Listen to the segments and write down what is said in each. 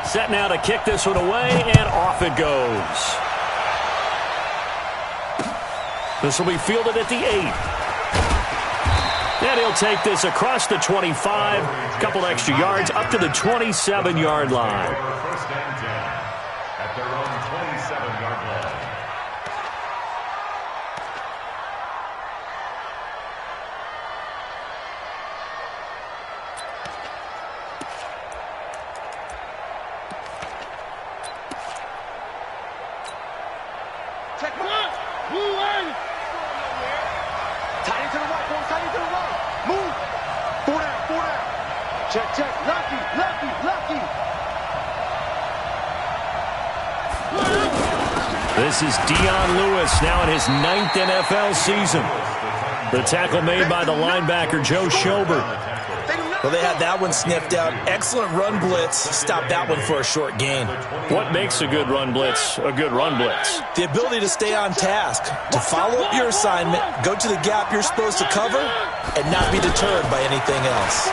Set now to kick this one away, and off it goes. This will be fielded at the 8. And he'll take this across the 25, a couple extra yards up to the 27-yard line. First and 10 at their own 27-yard line. Check one. Blue line. Tight into the right, boys. Tight into the right. Move. 4 down, 4 down. Check. Lucky. This is Dion Lewis now in his 9th NFL season. The tackle made by the linebacker Joe Schobert. Well, they had that one sniffed out. Excellent run blitz. Stopped that one for a short gain. What makes a good run blitz a good run blitz? The ability to stay on task, to follow up your assignment, go to the gap you're supposed to cover, and not be deterred by anything else.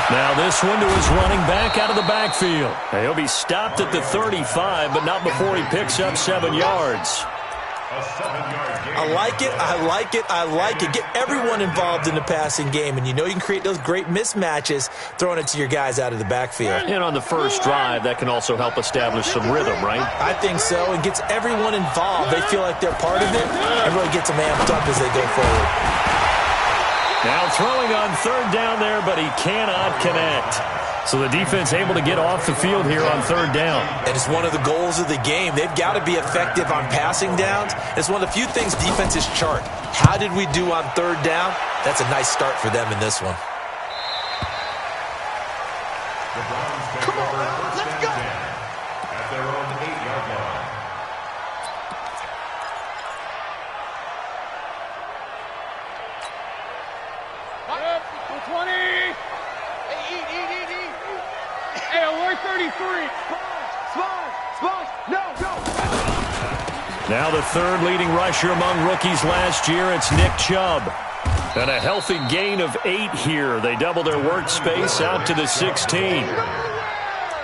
Now this one to his running back out of the backfield. He'll be stopped at the 35, but not before he picks up 7 yards. I like it. Get everyone involved in the passing game, and you know you can create those great mismatches throwing it to your guys out of the backfield. And on the first drive, that can also help establish some rhythm, right? I think so, and gets everyone involved. They feel like they're part of it, and really gets them amped up as they go forward. Now throwing on 3rd down there, but he cannot connect. So the defense able to get off the field here on 3rd down. And it's one of the goals of the game. They've got to be effective on passing downs. It's one of the few things defenses chart. How did we do on 3rd down? That's a nice start for them in this one. Come on, let's go. At their own 8-yard line. Up, 20. Hey, alert 33. Small. No. Now the 3rd leading rusher among rookies last year, it's Nick Chubb. And a healthy gain of 8 here. They double their workspace out to the 16.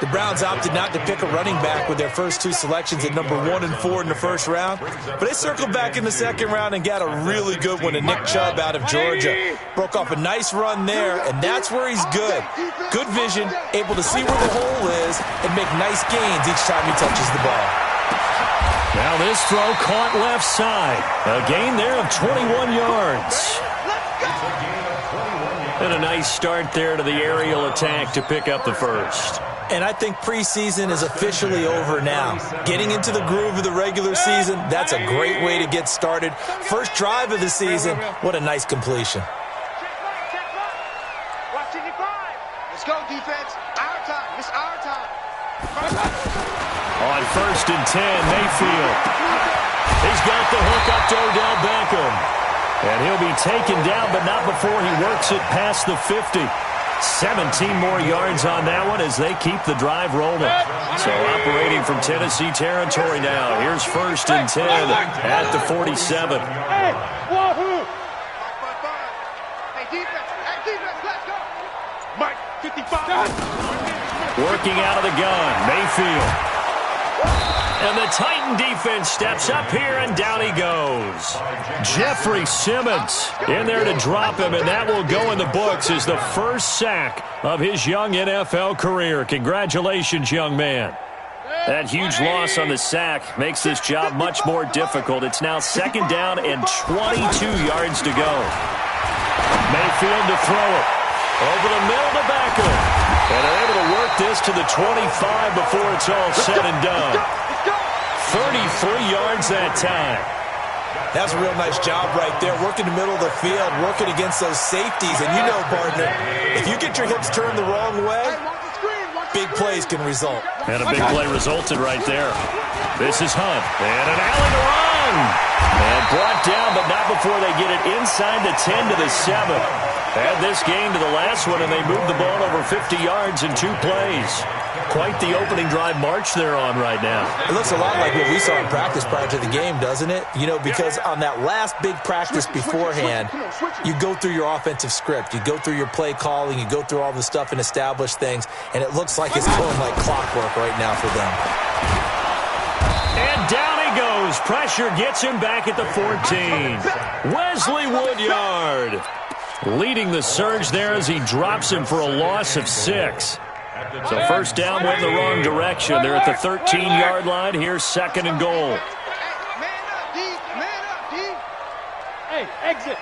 The Browns opted not to pick a running back with their first 2 selections at number 1 and 4 in the first round. But they circled back in the 2nd round and got a really good one to Nick Chubb out of Georgia. Broke off a nice run there, and that's where he's good. Good vision, able to see where the hole is, and make nice gains each time he touches the ball. Now this throw caught left side. A gain there of 21 yards. And a nice start there to the aerial attack to pick up the first. And I think preseason is officially over now. Getting into the groove of the regular season, that's a great way to get started. First drive of the season, what a nice completion. Let's go, defense. Our time. It's our time. On 1st and 10, Mayfield. He's got the hook up to Odell Beckham. And he'll be taken down, but not before he works it past the 50. 17 more yards on that one as they keep the drive rolling. So operating from Tennessee territory now. Here's 1st and 10 at the 47. Hey, wahoo! Hey, defense, let's go. Mike, 55. Working out of the gun, Mayfield. And the Titan defense steps up here, and down he goes. Jeffrey Simmons in there to drop him, and that will go in the books as the first sack of his young NFL career. Congratulations, young man. That huge loss on the sack makes this job much more difficult. It's now 2nd down and 22 yards to go. Mayfield to throw it. Over the middle to Beckham. And they're able to work this to the 25 before it's all said and done. 33 yards that time. That's a real nice job right there. Working the middle of the field, working against those safeties. And you know, partner, if you get your hips turned the wrong way, big plays can result. And a big play resulted right there. This is Hunt. And an alley to run. Young. And brought down, but not before they get it inside the 10 to the 7. Add this game to the last one, and they moved the ball over 50 yards in 2 plays. Quite the opening drive march they're on right now. It looks a lot like what we saw in practice prior to the game, doesn't it? You know, because on that last big practice beforehand, you go through your offensive script. You go through your play calling. You go through all the stuff and establish things. And it looks like it's going like clockwork right now for them. And down he goes. Pressure gets him back at the 14. Wesley Woodyard leading the surge there as he drops him for a loss of 6. So first down went the wrong direction. They're at the 13-yard line. Here's 2nd and goal. Man up, D. Man up, D. Hey, exit.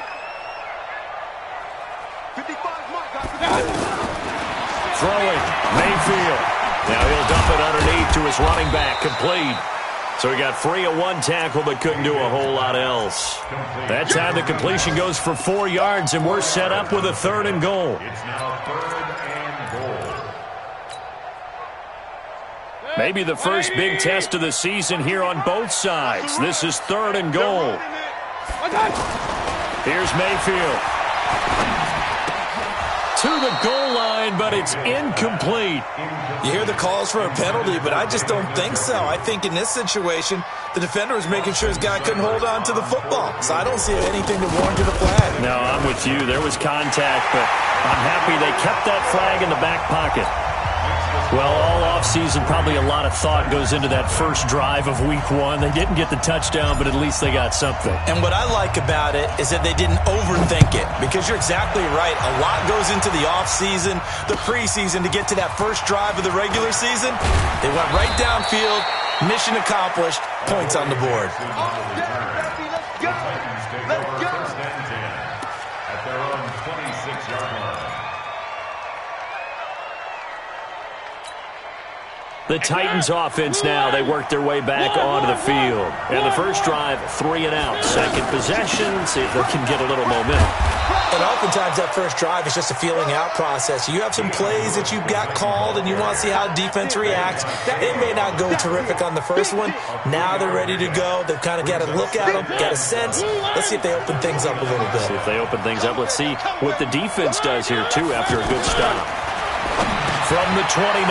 55 mark. Throwing. Mayfield. Now he'll dump it underneath to his running back. Complete. So he got free of 1 tackle but couldn't do a whole lot else. That time the completion goes for 4 yards, and we're set up with a 3rd and goal. It's now 3rd and goal. Maybe the first big test of the season here on both sides. This is 3rd and goal. Here's Mayfield. To the goal line, but it's incomplete. You hear the calls for a penalty, but I just don't think so. I think in this situation, the defender was making sure his guy couldn't hold on to the football. So I don't see anything to warrant a flag. No, I'm with you. There was contact, but I'm happy they kept that flag in the back pocket. Well, all offseason, probably a lot of thought goes into that first drive of Week 1. They didn't get the touchdown, but at least they got something. And what I like about it is that they didn't overthink it, because you're exactly right. A lot goes into the offseason, the preseason, to get to that first drive of the regular season. They went right downfield, mission accomplished, points on the board. Let's go. Let's go. First and 10 at their own 26-yard line. The Titans offense now, they work their way back onto the field. And the first drive, 3 and out. Second possession, see if they can get a little momentum. And oftentimes that first drive is just a feeling out process. You have some plays that you've got called and you want to see how defense reacts. It may not go terrific on the first one. Now they're ready to go. They've kind of got a look at them, got a sense. Let's see if they open things up a little bit. See if they open things up. Let's see what the defense does here, too, after a good stop. From the 29,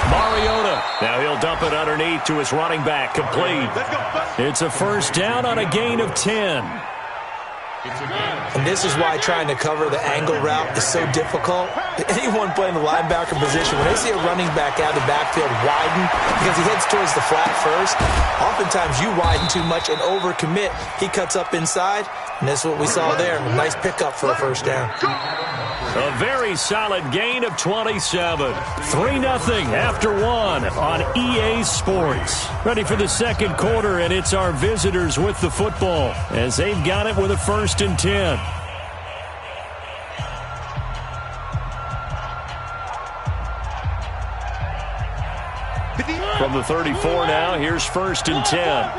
Mariota. Now he'll dump it underneath to his running back. Complete. It's a first down on a gain of 10. And this is why trying to cover the angle route is so difficult. Anyone playing the linebacker position, when they see a running back out of the backfield widen because he heads towards the flat first, oftentimes you widen too much and overcommit. He cuts up inside, and that's what we saw there. A nice pickup for a first down. A very solid gain of 27. 3-0 after 1 on EA Sports. Ready for the second quarter, and it's our visitors with the football as they've got it with a 1st and 10. From the 34 now, here's 1st and 10.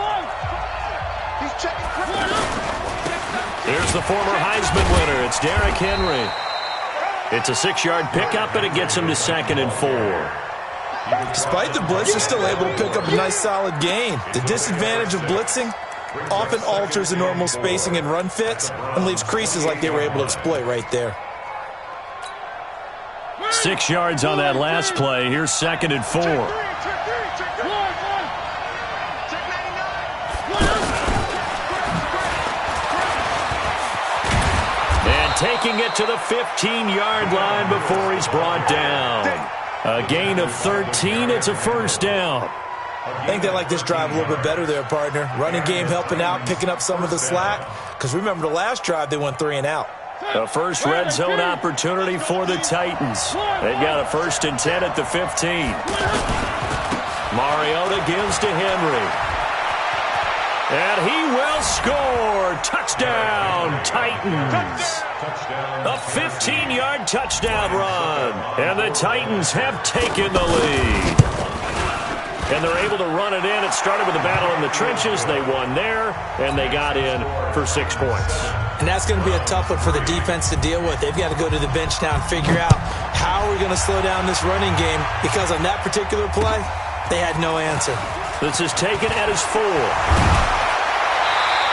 Here's the former Heisman winner. It's Derrick Henry. It's a 6-yard pickup, and it gets him to 2nd and 4. Despite the blitz, they're still able to pick up a nice solid gain. The disadvantage of blitzing often alters the normal spacing and run fits and leaves creases like they were able to exploit right there. 6 yards on that last play. Here's 2nd and 4. And taking it to the 15-yard line before he's brought down. A gain of 13. It's a first down. I think they like this drive a little bit better there, partner. Running game helping out, picking up some of the slack. Because remember, the last drive they went 3 and out. The first red zone opportunity for the Titans. They've got a 1st and 10 at the 15. Mariota gives to Henry. And he will score. Touchdown, Titans. A 15-yard touchdown run. And the Titans have taken the lead. And they're able to run it in. It started with a battle in the trenches. They won there, and they got in for 6 points. And that's going to be a tough one for the defense to deal with. They've got to go to the bench now and figure out how are we going to slow down this running game, because on that particular play, they had no answer. This is taken at his 4.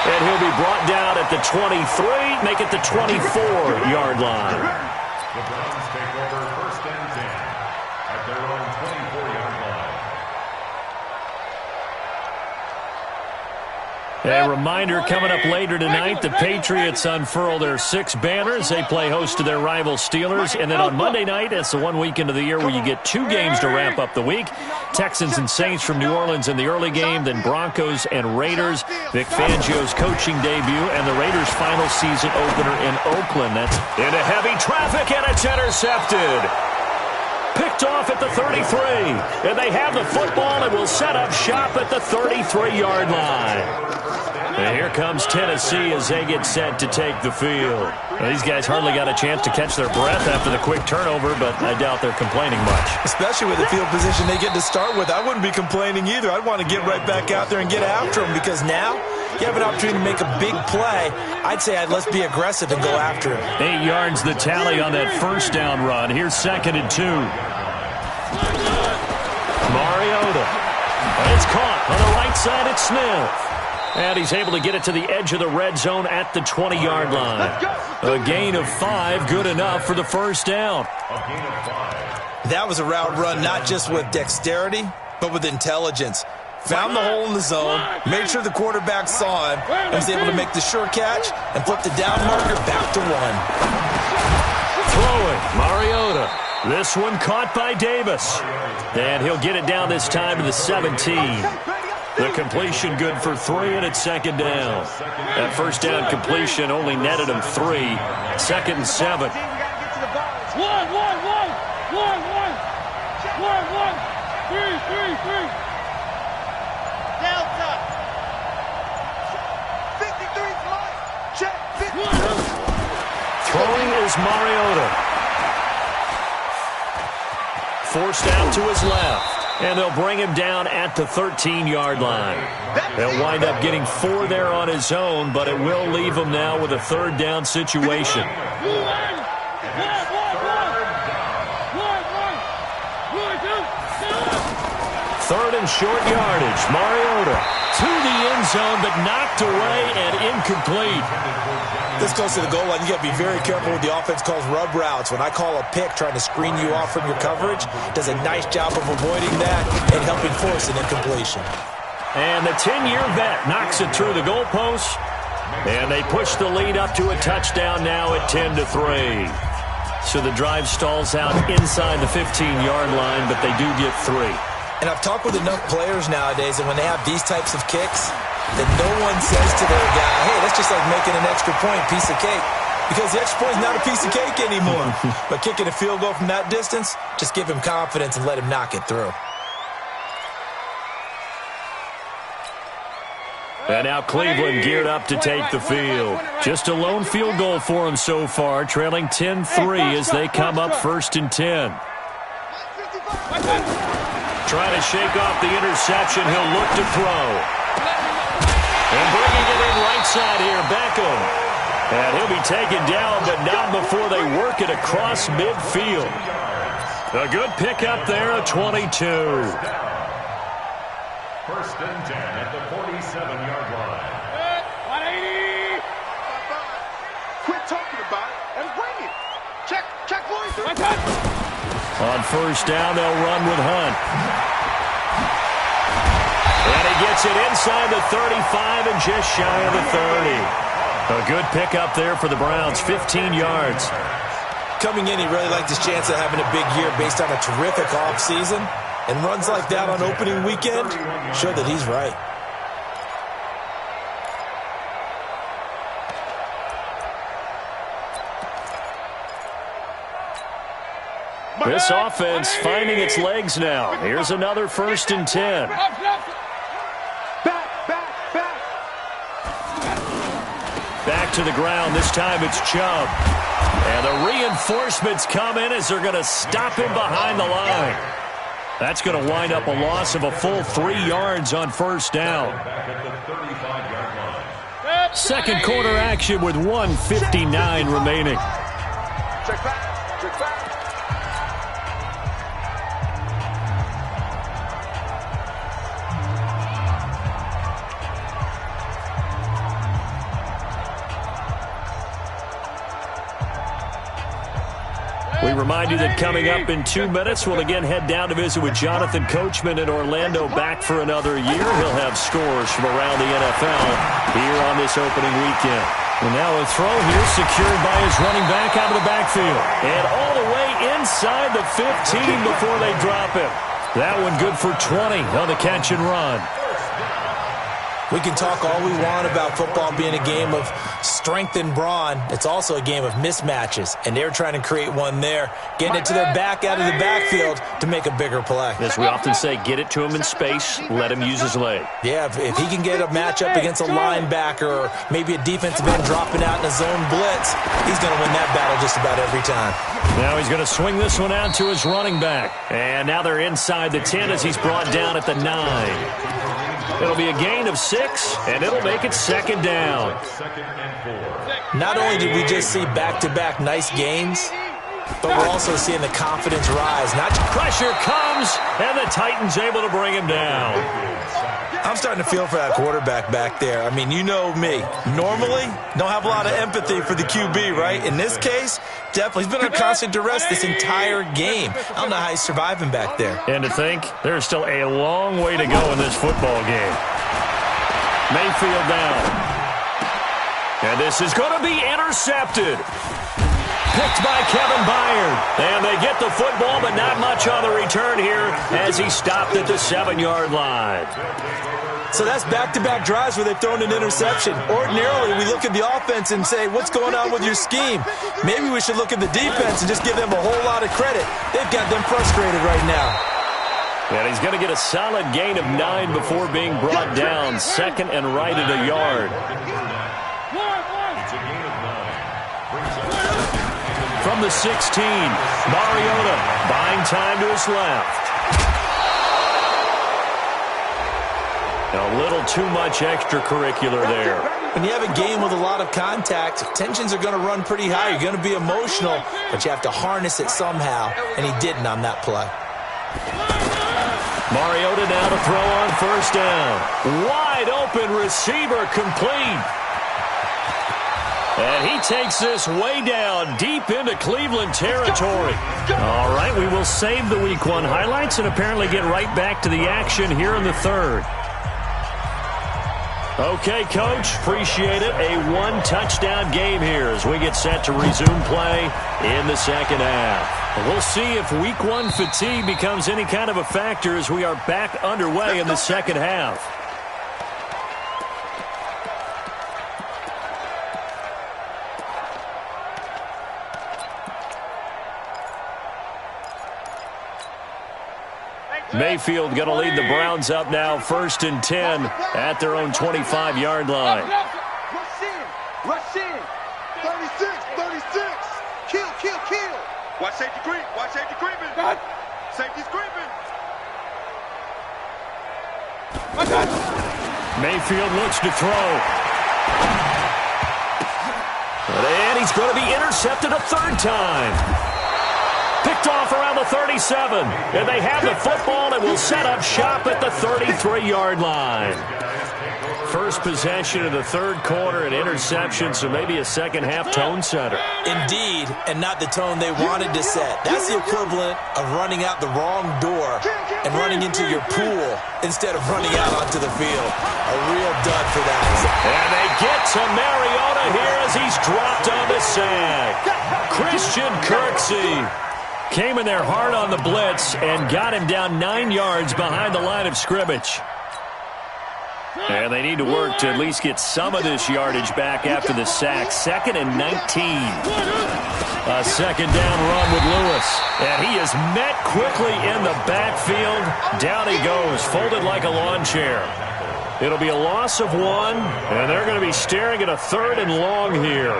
And he'll be brought down at the 23, make it the 24-yard line. The Browns take over 1st and 10 at their own 24-yard line. A reminder coming up later tonight, the Patriots unfurl their 6 banners. They play host to their rival Steelers. And then on Monday night, it's the one weekend of the year where you get 2 games to wrap up the week. Texans and Saints from New Orleans in the early game, then Broncos and Raiders. Vic Fangio's coaching debut and the Raiders' final season opener in Oakland. That's into heavy traffic, and it's intercepted. Picked off at the 33. And they have the football and will set up shop at the 33-yard line. And here comes Tennessee as they get set to take the field. Well, these guys hardly got a chance to catch their breath after the quick turnover, but I doubt they're complaining much. Especially with the field position they get to start with. I wouldn't be complaining either. I'd want to get right back out there and get after them, because now you have an opportunity to make a big play. I'd say let's be aggressive and go after him. 8 yards the tally on that first down run. Here's 2nd and 2. Mariota. And it's caught on the right side. It's Smith. And he's able to get it to the edge of the red zone at the 20-yard line. A gain of 5, good enough for the first down. A gain of 5. That was a route run not just with dexterity, but with intelligence. Found the hole in the zone, made sure the quarterback saw him, and was able to make the sure catch and flip the down marker back to 1. Throwing, Mariota. This one caught by Davis. And he'll get it down this time to the 17. The completion good for 3, and it's 2nd down. That first down completion only netted him 3. 2nd and 7. Three. Delta. 53 plus. Check. 50. Throwing is Mariota. Forced out to his left. And they'll bring him down at the 13-yard line. They'll wind up getting 4 there on his own, but it will leave him now with a 3rd down situation. 3rd and short yardage. Mariota to the end zone, but knocked away and incomplete. This goes to the goal line. You got to be very careful with the offense calls rub routes. When I call a pick trying to screen you off from your coverage, does a nice job of avoiding that and helping force an incompletion. And the 10-year vet knocks it through the goalpost, and they push the lead up to a touchdown now at 10-3. So the drive stalls out inside the 15-yard line, but they do get 3. And I've talked with enough players nowadays, and when they have these types of kicks, that no one says to their guy, hey, that's just like making an extra point, piece of cake. Because the extra point is not a piece of cake anymore. But kicking a field goal from that distance, just give him confidence and let him knock it through. And now Cleveland geared up to take the field. Just a lone field goal for them so far, trailing 10-3 as they come up 1st and 10. Trying to shake off the interception. He'll look to throw. And bringing it in right side here, Beckham. And he'll be taken down, but not before they work it across midfield. A good pickup there, a 22. 1st and 10 at the 47-yard line. 180. Quit talking about it and bring it. Check, boys. On 1st down, they'll run with Hunt. And he gets it inside the 35 and just shy of the 30. A good pickup there for the Browns, 15 yards. Coming in, he really liked his chance of having a big year based on a terrific offseason. And runs like that on opening weekend show that he's right. This offense finding its legs now. Here's another 1st and 10. Back to the ground. This time it's Chubb. And the reinforcements come in as they're going to stop him behind the line. That's going to wind up a loss of a full 3 yards on 1st down. 2nd quarter action with 1:59 remaining. Check back. We remind you that coming up in 2 minutes, we'll again head down to visit with Jonathan Coachman in Orlando, back for another year. He'll have scores from around the NFL here on this opening weekend. And now a throw here secured by his running back out of the backfield. And all the way inside the 15 before they drop him. That one good for 20 on the catch and run. We can talk all we want about football being a game of strength and brawn. It's also a game of mismatches, and they're trying to create one there, getting it to their back out of the backfield to make a bigger play. As we often say, get it to him in space, let him use his leg. Yeah, if he can get a matchup against a linebacker or maybe a defensive end dropping out in a zone blitz, he's going to win that battle just about every time. Now he's going to swing this one out to his running back. And now they're inside the 10 as he's brought down at the 9. It'll be a gain of 6, and it'll make it second down. Not only did we just see back-to-back nice gains, but we're also seeing the confidence rise. Pressure comes, and the Titans able to bring him down. I'm starting to feel for that quarterback back there. I mean, you know me. Normally, don't have a lot of empathy for the QB, right? In this case, definitely. He's been under constant duress this entire game. I don't know how he's surviving back there. And to think, there's still a long way to go in this football game. Mayfield down. And this is going to be intercepted. Picked by Kevin Byard. And they get the football, but not much on the return here as he stopped at the 7-yard line. So that's back-to-back drives where they've thrown an interception. Ordinarily, we look at the offense and say, what's going on with your scheme? Maybe we should look at the defense and just give them a whole lot of credit. They've got them frustrated right now. And he's going to get a solid gain of 9 before being brought down. Second and right at a yard. From the 16, Mariota buying time to his left. A little too much extracurricular there. When you have a game with a lot of contact, tensions are going to run pretty high. You're going to be emotional, but you have to harness it somehow, and he didn't on that play. Mariota now to throw on first down. Wide open receiver complete. And he takes this way down deep into Cleveland territory. All right, we will save the Week 1 highlights and apparently get right back to the action here in the third. Okay, Coach, appreciate it. A one-touchdown game here as we get set to resume play in the second half. We'll see if Week 1 fatigue becomes any kind of a factor as we are back underway in the second half. Mayfield going to lead the Browns up now, 1st and 10 at their own 25-yard line. Rush in. Rush in. 36. 36. Kill, kill, kill. Watch safety creep. Watch safety creeping. Safety's creeping. Mayfield looks to throw. And he's going to be intercepted a 3rd time. Picked off around the 37. And they have the football and will set up shop at the 33-yard line. First possession of the 3rd quarter, an interception, so maybe a second-half tone setter. Indeed, and not the tone they wanted to set. That's the equivalent of running out the wrong door and running into your pool instead of running out onto the field. A real dud for that. And they get to Mariota here as he's dropped on the sack. Christian Kirksey came in there hard on the blitz and got him down 9 yards behind the line of scrimmage. And they need to work to at least get some of this yardage back after the sack. 2nd and 19. A second down run with Lewis. And he is met quickly in the backfield. Down he goes, folded like a lawn chair. It'll be a loss of 1, and they're going to be staring at a 3rd and long here.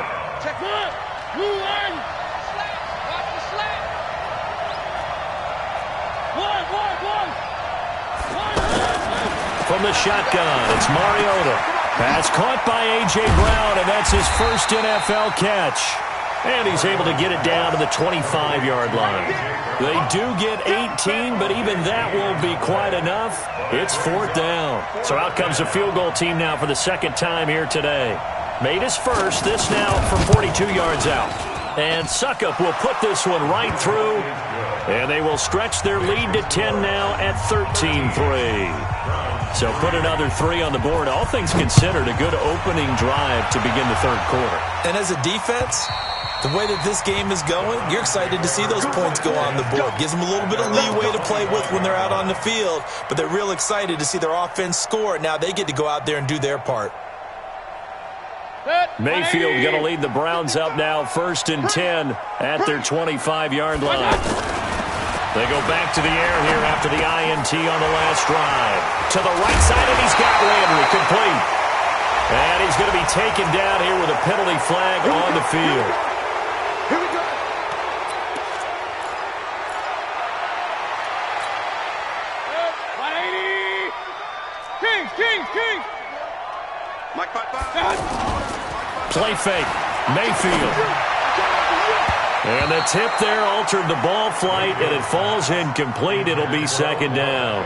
From the shotgun, it's Mariota. Pass caught by A.J. Brown, and that's his first NFL catch. And he's able to get it down to the 25-yard line. They do get 18, but even that won't be quite enough. It's 4th down. So out comes the field goal team now for the 2nd time here today. Made his first, this now from 42 yards out. And Suckup will put this one right through. And they will stretch their lead to 10 now at 13-3. So put another 3 on the board. All things considered, a good opening drive to begin the third quarter. And as a defense, the way that this game is going, you're excited to see those points go on the board. Gives them a little bit of leeway to play with when they're out on the field, but they're real excited to see their offense score. Now they get to go out there and do their part. Mayfield going to lead the Browns up now, 1st and 10 at their 25-yard line. They go back to the air here after the INT on the last drive. To the right side, and he's got Landry complete. And he's going to be taken down here with a penalty flag on the field. Here we go. King. Mike, Play fake. Mayfield. And the tip there altered the ball flight, and it falls incomplete. It'll be 2nd down.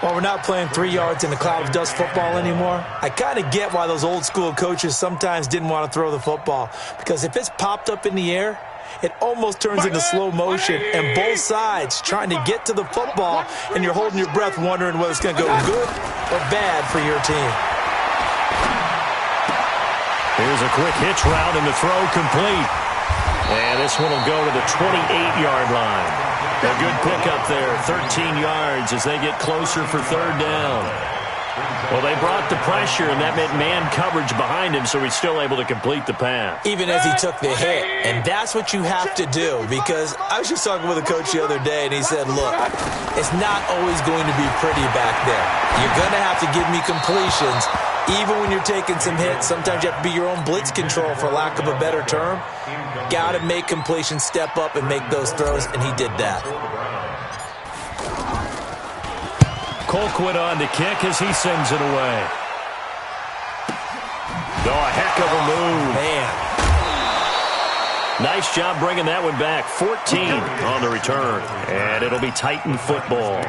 Well, we're not playing 3 yards in a cloud of dust football anymore. I kind of get why those old school coaches sometimes didn't want to throw the football, because if it's popped up in the air, it almost turns into slow motion, and both sides trying to get to the football, and you're holding your breath wondering whether it's going to go good or bad for your team. Here's a quick hitch route, and the throw complete. And this one will go to the 28-yard line. A good pickup there, 13 yards as they get closer for 3rd down. Well, they brought the pressure, and that meant man coverage behind him, so he's still able to complete the pass. Even as he took the hit, and that's what you have to do, because I was just talking with a coach the other day, and he said, look, it's not always going to be pretty back there. You're going to have to give me completions. Even when you're taking some hits, sometimes you have to be your own blitz control, for lack of a better term. Got to make completions, step up, and make those throws, and he did that. Colquitt on the kick as he sends it away. Oh, a heck of a move. Man. Nice job bringing that one back. 14 on the return. And it'll be Titan football.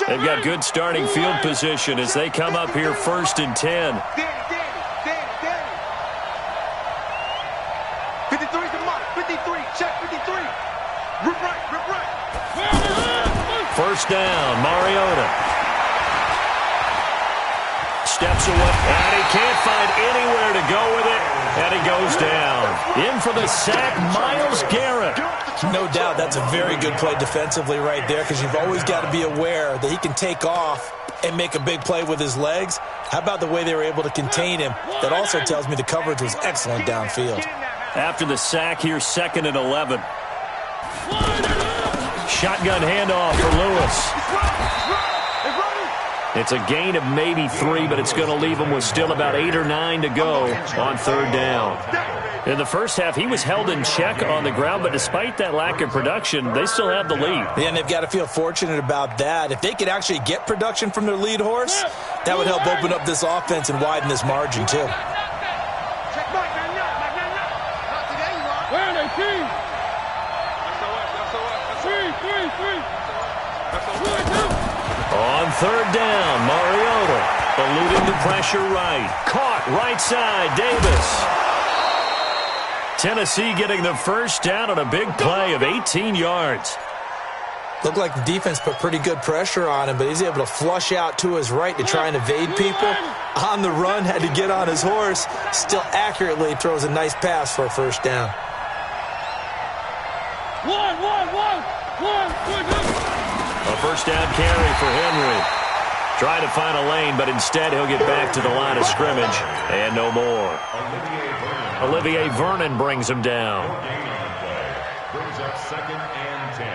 They've got good starting field position as they come up here 1st and 10. Danny. 53's the mark. 53. Check 53. Rip right. 1st down, Mariota. Steps away, and he can't find anywhere to go with it, and he goes down. In for the sack, Myles Garrett. No doubt that's a very good play defensively right there, because you've always got to be aware that he can take off and make a big play with his legs. How about the way they were able to contain him? That also tells me the coverage was excellent downfield. After the sack here, 2nd and 11. Shotgun handoff for Lewis. It's a gain of maybe 3, but it's going to leave him with still about 8 or 9 to go on 3rd down. In the first half, he was held in check on the ground, but despite that lack of production, they still have the lead. Yeah, and they've got to feel fortunate about that. If they could actually get production from their lead horse, that would help open up this offense and widen this margin, too. On 3rd down, Mariota eluding the pressure right. Caught right side, Davis. Tennessee getting the 1st down on a big play of 18 yards. Looked like the defense put pretty good pressure on him, but he's able to flush out to his right to try and evade people. On the run, had to get on his horse. Still accurately throws a nice pass for a 1st down. A 1st down carry for Henry. Trying to find a lane, but instead he'll get back to the line of scrimmage. And no more. Olivier Vernon brings him down. Brings up 2nd and 10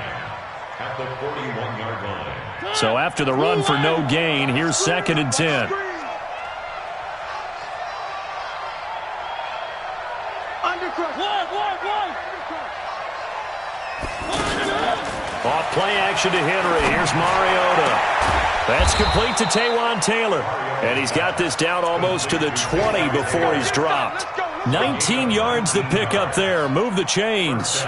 at the 41-yard line. So after the run for no gain, here's 2nd and 10. Off play action to Henry. Here's Mariota. That's complete to Taywan Taylor. And he's got this down almost to the 20 before he's dropped. 19 yards to pick up there. Move the chains.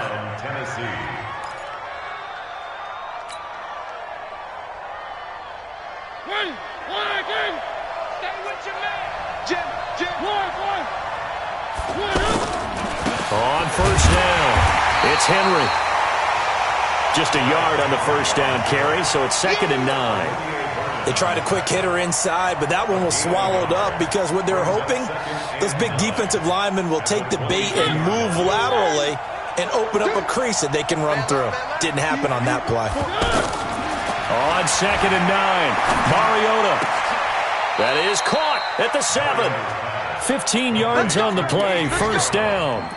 On first down, it's Henry. Just a yard on the first down carry, so it's 2nd and 9. They tried a quick hitter inside, but that one was swallowed up because what they're hoping, those big defensive linemen will take the bait and move laterally and open up a crease that they can run through. Didn't happen on that play. On 2nd and 9, Mariota. That is caught at the 7. 15 yards on the play, first down.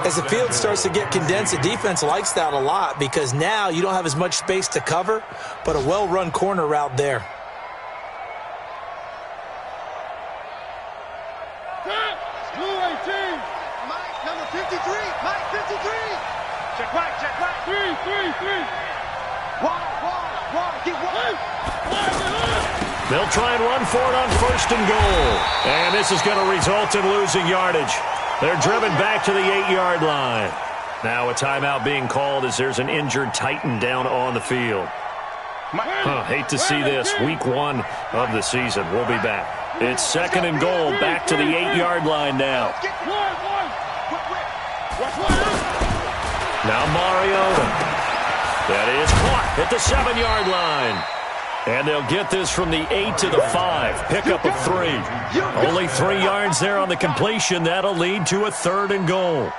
As the field starts to get condensed, the defense likes that a lot because now you don't have as much space to cover, but a well-run corner route there. Mike, number 53. Mike, 53. Check right, check right. 3. Wide, get wide. They'll try and run for it on 1st and goal. And this is going to result in losing yardage. They're driven back to the 8-yard line. Now a timeout being called as there's an injured Titan down on the field. Hate to see this. Week 1 of the season. We'll be back. It's 2nd and goal, back to the 8-yard line now. Now Mariota. That is caught at the 7-yard line. And they'll get this from the 8 to the 5. Pickup of 3. Only 3 yards there on the completion. That'll lead to a 3rd and goal.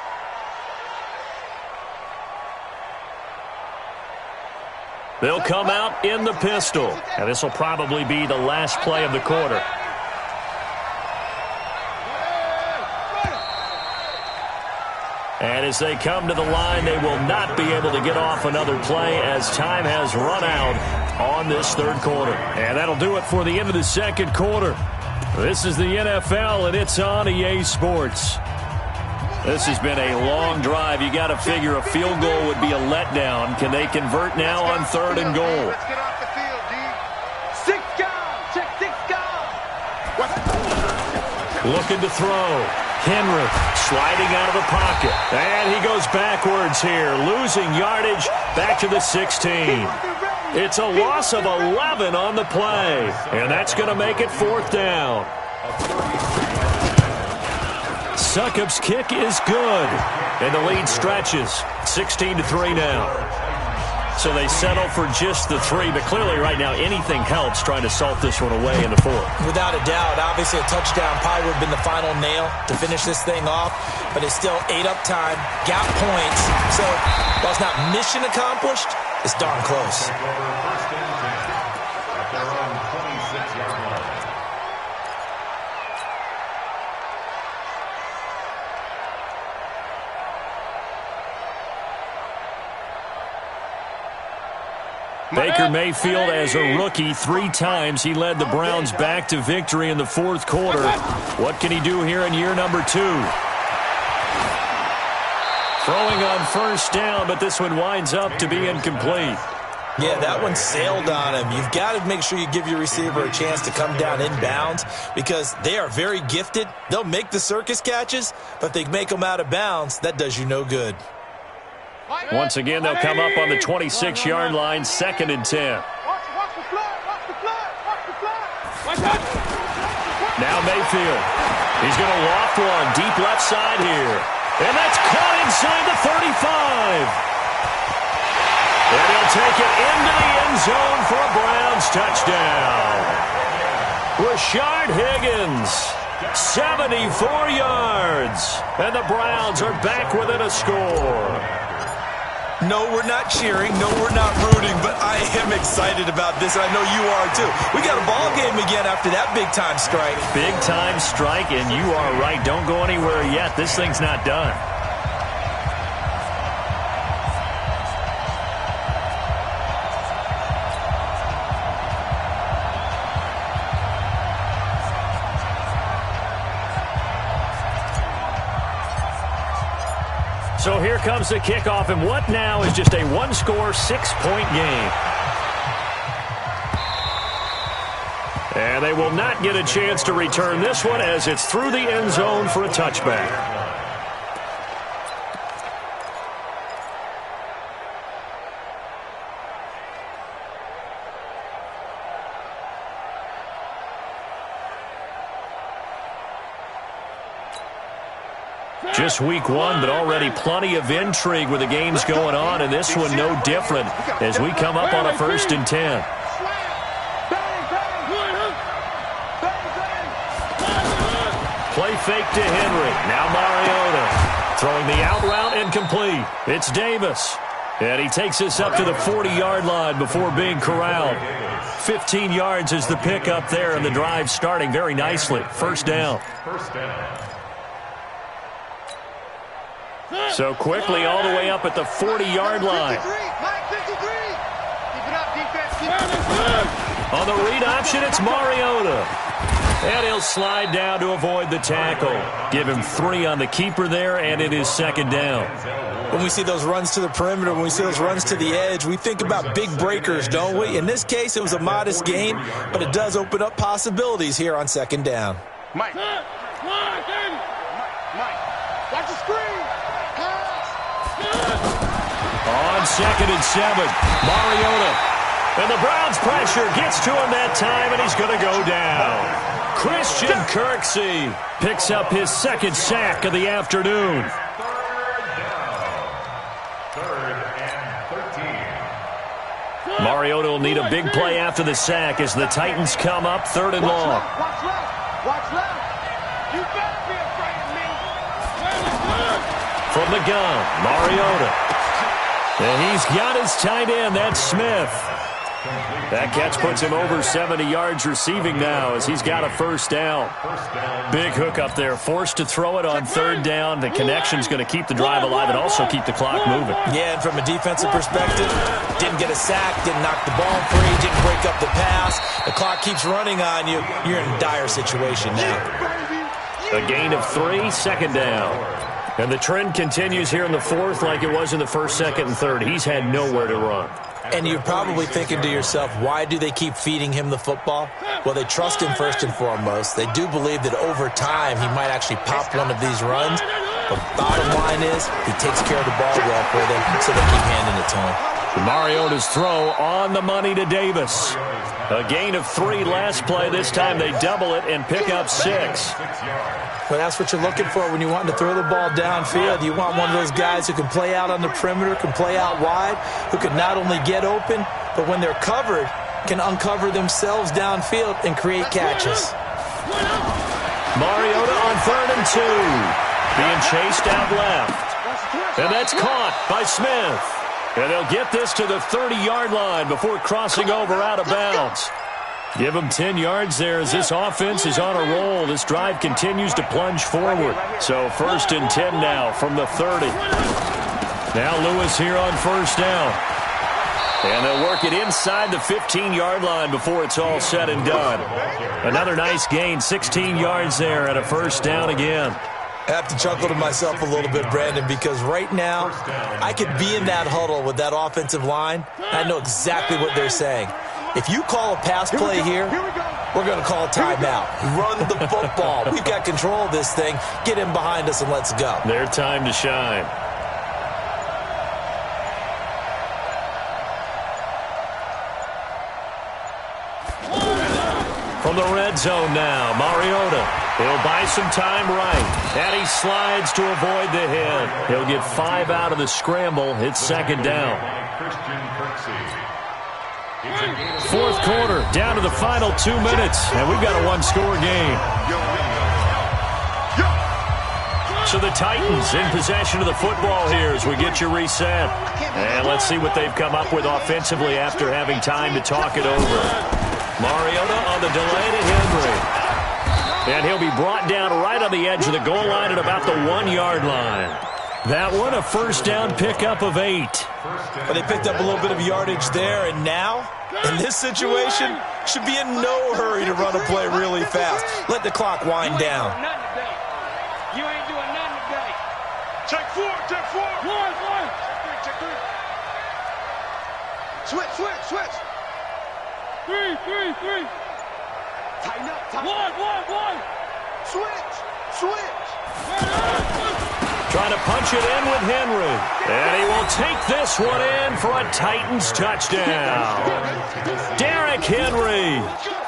They'll come out in the pistol. And this will probably be the last play of the quarter. And as they come to the line, they will not be able to get off another play as time has run out on this 3rd quarter. And that'll do it for the end of the 2nd quarter. This is the NFL, and it's on EA Sports. This has been a long drive. You got to figure a field goal would be a letdown. Can they convert now on 3rd and goal? Let's get off the field, D. 6 guys. Check 6 guys. Looking to throw. Henry sliding out of the pocket. And he goes backwards here, losing yardage back to the 16. It's a loss of 11 on the play. And that's going to make it 4th down. Succop's kick is good. And the lead stretches. 16-3 now. So they settle for just the 3, but clearly right now anything helps trying to salt this one away in the 4th. Without a doubt, obviously a touchdown probably would have been the final nail to finish this thing off, but it's still 8 up time, got points. So while it's not mission accomplished, it's darn close. Baker Mayfield, as a rookie, 3 times he led the Browns back to victory in the 4th quarter. What can he do here in year number 2? Throwing on 1st down, but this one winds up to be incomplete. Yeah, that one sailed on him. You've got to make sure you give your receiver a chance to come down inbounds because they are very gifted. They'll make the circus catches, but if they make them out of bounds, that does you no good. Once again, they'll come up on the 26-yard line, 2nd and 10. Now Mayfield. He's going to loft one deep left side here. And that's caught inside the 35. And he'll take it into the end zone for a Browns touchdown. Rashard Higgins, 74 yards. And the Browns are back within a score. No, we're not cheering. No, we're not rooting, but I am excited about this, and I know you are too. We got a ball game again after that big-time strike. Big-time strike, and you are right. Don't go anywhere yet. This thing's not done. So here comes the kickoff, and what now is just a one-score, 6-point game. And they will not get a chance to return this one as it's through the end zone for a touchback. Just week one, but already plenty of intrigue with the games going on, and this one no different as we come up on a 1st and 10. Play fake to Henry. Now Mariota throwing the out route incomplete. It's Davis. And he takes us up to the 40-yard line before being corralled. 15 yards is the pickup there, and the drive starting very nicely. 1st down. So quickly all the way up at the 40-yard line. On the read option, it's Mariota. And he'll slide down to avoid the tackle. Give him 3 on the keeper there, and it is 2nd down. When we see those runs to the perimeter, when we see those runs to the edge, we think about big breakers, don't we? In this case, it was a modest gain, but it does open up possibilities here on 2nd down. Mike. Watch the screen. On 2nd and 7, Mariota. And the Browns' pressure gets to him that time, and he's going to go down. Christian Kirksey picks up his 2nd sack of the afternoon. 3rd and 13. Mariota will need a big play after the sack as the Titans come up 3rd and long. Watch left. You better be afraid of me. From the gun, Mariota. And he's got his tight end, that's Smith. That catch puts him over 70 yards receiving now as he's got a 1st down. Big hook up there, forced to throw it on 3rd down. The connection's going to keep the drive alive and also keep the clock moving. Yeah, and from a defensive perspective, didn't get a sack, didn't knock the ball free, didn't break up the pass. The clock keeps running on you. You're in a dire situation now. A gain of 3, 2nd down. And the trend continues here in the 4th like it was in the 1st, 2nd, and 3rd. He's had nowhere to run. And you're probably thinking to yourself, why do they keep feeding him the football? Well, they trust him first and foremost. They do believe that over time he might actually pop one of these runs. But bottom line is he takes care of the ball well for them, so they keep handing it to him. Mariota's throw on the money to Davis. A gain of 3 last play. This time they double it and pick up 6. Well, that's what you're looking for when you want to throw the ball downfield. You want one of those guys who can play out on the perimeter, can play out wide, who can not only get open, but when they're covered, can uncover themselves downfield and create catches. Mariota on 3rd and 2. Being chased out left. And that's caught by Smith. And they'll get this to the 30-yard line before crossing over out of bounds. Give them 10 yards there as this offense is on a roll. This drive continues to plunge forward. So 1st and 10 now from the 30. Now Lewis here on 1st down. And they'll work it inside the 15-yard line before it's all said and done. Another nice gain, 16 yards there and a 1st down again. I have to chuckle to myself a little bit, Brandon, because right now I could be in that huddle with that offensive line. I know exactly what they're saying. If you call a pass play here, we're going to call a timeout. Run the football. We've got control of this thing. Get in behind us and let's go. Their time to shine. From the red zone now, Mariota. He'll buy some time right. And he slides to avoid the hit. He'll get 5 out of the scramble. It's 2nd down. 4th quarter, down to the final 2 minutes. And we've got a 1-score game. So the Titans in possession of the football here as we get you reset. And let's see what they've come up with offensively after having time to talk it over. Mariota on the delay to Henry. And he'll be brought down right on the edge of the goal line at about the 1-yard line. That one, a 1st down pickup of 8. But they picked up a little bit of yardage there, and now, in this situation, should be in no hurry to run a play really fast. Let the clock wind down. You ain't doing nothing today. Check 4, check 4. One. Check 3. Switch. 3. Tighten up. One. Switch. Trying to punch it in with Henry. And he will take this one in for a Titans touchdown. Derrick Henry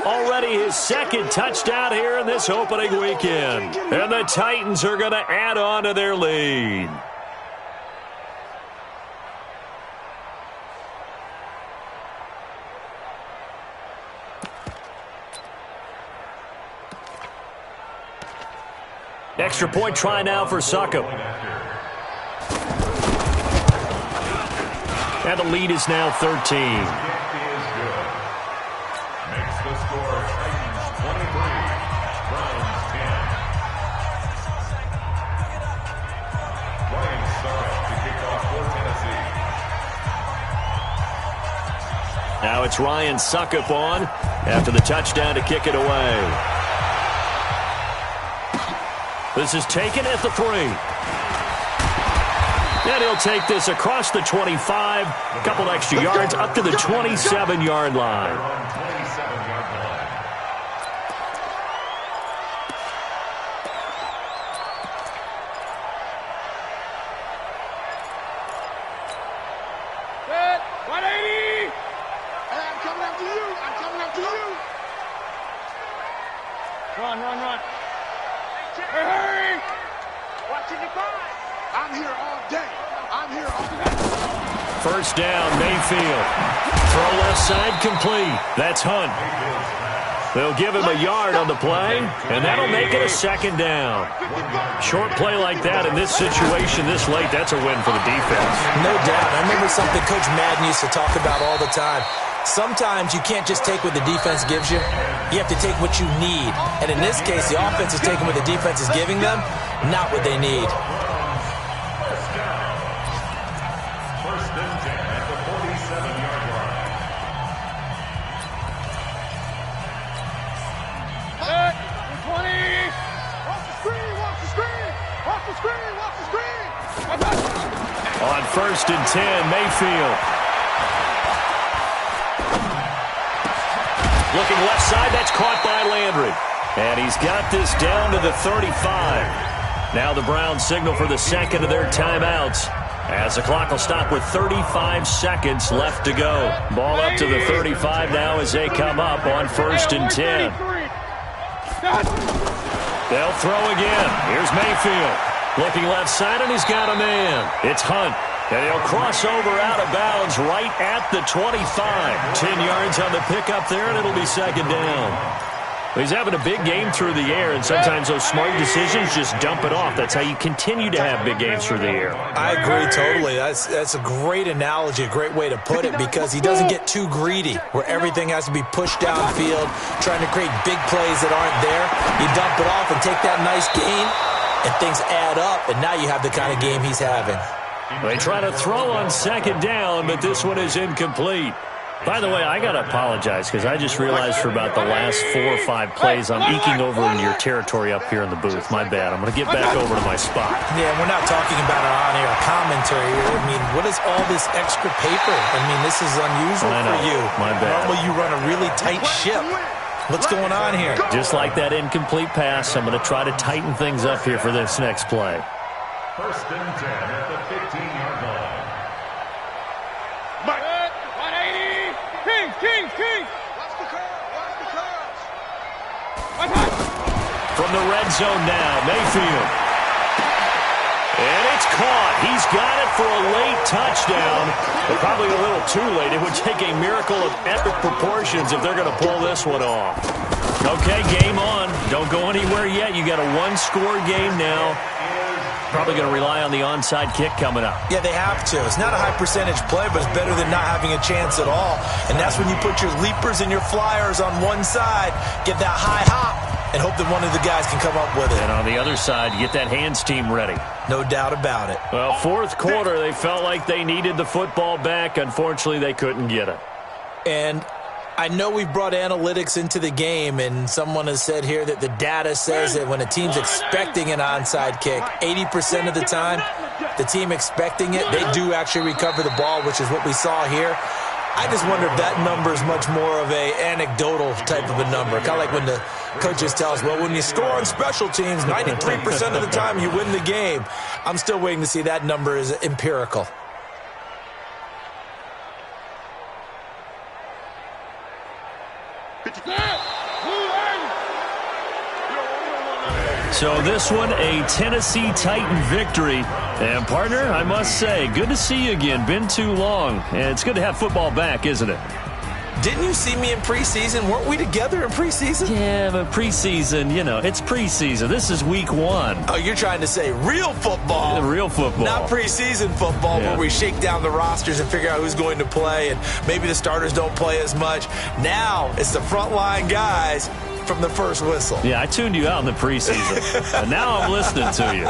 Already his second touchdown here in this opening weekend. And the Titans are going to add on to their lead. Extra point try now for Succop. And the lead is now 13. Makes the score Titans 23, Browns 10. Ryan Succop to kick off for Tennessee. Now it's Ryan Succop on after the touchdown to kick it away. This is taken at the 3. And he'll take this across the 25, a couple extra yards up to the 27-yard line. Good. 180. Hey, I'm coming after you. I'm coming after you. Run. Hurry! Watching the clock. I'm here all day. First down, Mayfield. Throw left side complete. That's Hunt. They'll give him a yard on the play, and that'll make it a second down. Short play like that in this situation this late, that's a win for the defense. No doubt. I remember something Coach Madden used to talk about all the time. Sometimes you can't just take what the defense gives you. You have to take what you need. And in this case, the offense is taking what the defense is giving them, not what they need. First and 10 at the 47-yard line. Good. 20. Watch the screen. On first and 10, Mayfield. Looking left side, that's caught by Landry. And he's got this down to the 35. Now the Browns signal for the second of their timeouts, as the clock will stop with 35 seconds left to go. Ball up to the 35 now as they come up on first and 10. They'll throw again. Here's Mayfield. Looking left side, and he's got a man. It's Hunt. And he'll cross over out of bounds right at the 25. 10 yards on the pickup there, and it'll be second down. He's having a big game through the air, and sometimes those smart decisions just dump it off. That's how you continue to have big games through the air. I agree totally. That's a great analogy, a great way to put it, because he doesn't get too greedy where everything has to be pushed downfield, trying to create big plays that aren't there. You dump it off and take that nice gain, and things add up, and now you have the kind of game he's having. They try to throw on second down, but this one is incomplete. By the way, I got to apologize because I just realized for about the last 4 or 5 plays I'm eking over into your territory up here in the booth. My bad. I'm going to get back over to my spot. Yeah, we're not talking about our on-air commentary here. I mean, what is all this extra paper? I mean, this is unusual for you. My bad. Normally you run a really tight ship. What's going on here? Just like that incomplete pass, I'm going to try to tighten things up here for this next play. First and 10 at the 15-yard line. Mike. 180. King. Watch the curve. From the red zone now, Mayfield. And it's caught. He's got it for a late touchdown. But probably a little too late. It would take a miracle of epic proportions if they're going to pull this one off. Okay, game on. Don't go anywhere yet. You got a one-score game now. Probably going to rely on the onside kick coming up. Yeah, they have to. It's not a high-percentage play, but it's better than not having a chance at all. And that's when you put your leapers and your flyers on one side, get that high hop, and hope that one of the guys can come up with it. And on the other side, you get that hands team ready. No doubt about it. Well, fourth quarter, they felt like they needed the football back. Unfortunately, they couldn't get it. And I know we've brought analytics into the game, and someone has said here that the data says that when a team's expecting an onside kick, 80% of the time, the team expecting it, they do actually recover the ball, which is what we saw here. I just wonder if that number is much more of a anecdotal type of a number. Kind of like when the coaches tell us, well, when you score on special teams, 93% of the time you win the game. I'm still waiting to see that number is empirical. So this one, a Tennessee Titan victory. And, partner, I must say, good to see you again. Been too long. And it's good to have football back, isn't it? Didn't you see me in preseason? Weren't we together in preseason? Yeah, but preseason, you know, it's preseason. This is week 1. Oh, you're trying to say real football. Real football. Not preseason football where we shake down the rosters and figure out who's going to play, and maybe the starters don't play as much. Now it's the frontline guys from the first whistle. Yeah, I tuned you out in the preseason. And now I'm listening to you.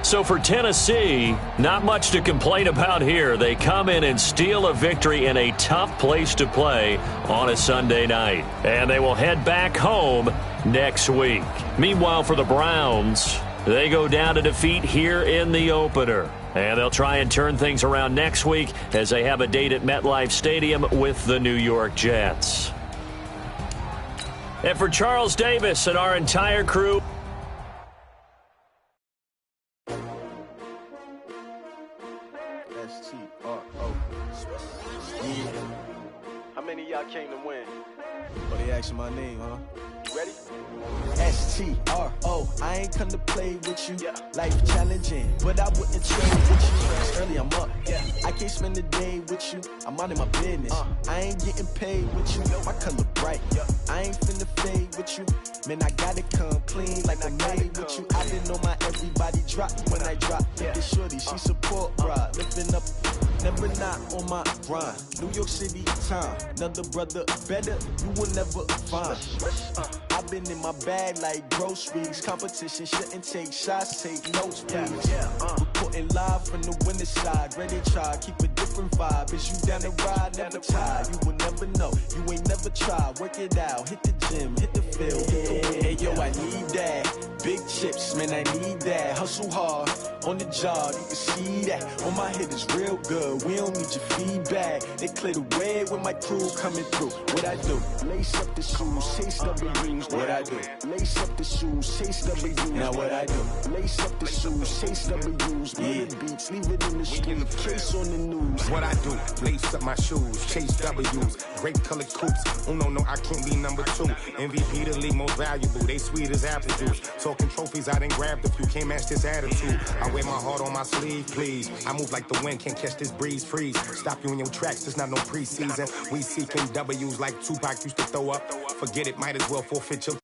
So for Tennessee, not much to complain about here. They come in and steal a victory in a tough place to play on a Sunday night. And they will head back home next week. Meanwhile, for the Browns, they go down to defeat here in the opener. And they'll try and turn things around next week as they have a date at MetLife Stadium with the New York Jets. And for Charles Davis and our entire crew, How many of y'all came to win? Oh, they asking my name, huh? You ready? S-T-R-O, I ain't come to play with you. Life challenging, but I wouldn't trade with you. Early I'm up, I can't spend the day with you. I'm minding my business. I ain't getting paid with you. My color bright, I ain't finna fade with you. Man, I gotta come clean like I made with you. I didn't know my everybody drop when I drop. The shorty, she support, bruh. Lifting up, never not on my grind. New York City time, another brother better, you will never find. I've been in my bag like groceries. Competition shouldn't take shots, take notes, please. Reporting live from the winter side. Ready to try, keep a different vibe. Is you down the ride, never tired. You will never know, you ain't never tried. Work it out, hit the gym, hit the field, hit the wind. Hey yo, I need that. Big chips, man, I need that. Hustle hard, on the job, you can see that. On my head is real good, we don't need your feedback. They clear the way when my crew coming through. What I do? Lace up the shoes, chase W's. What I do? Lace up the shoes, chase W's. Now what I do? Lace up the shoes, chase W's. Murder beats, leave it in the street, case on the news. What I do? Lace up my shoes, chase W's. Great colored coops. Oh no, I can't be number 2. MVP the league most valuable. They sweet as apple juice. Talking trophies, I done grabbed a few. Can't match this attitude. I wear my heart on my sleeve, please. I move like the wind, can't catch this breeze, freeze. Stop you in your tracks, there's not no preseason. We seeking W's like Tupac used to throw up. Forget it, might as well forfeit your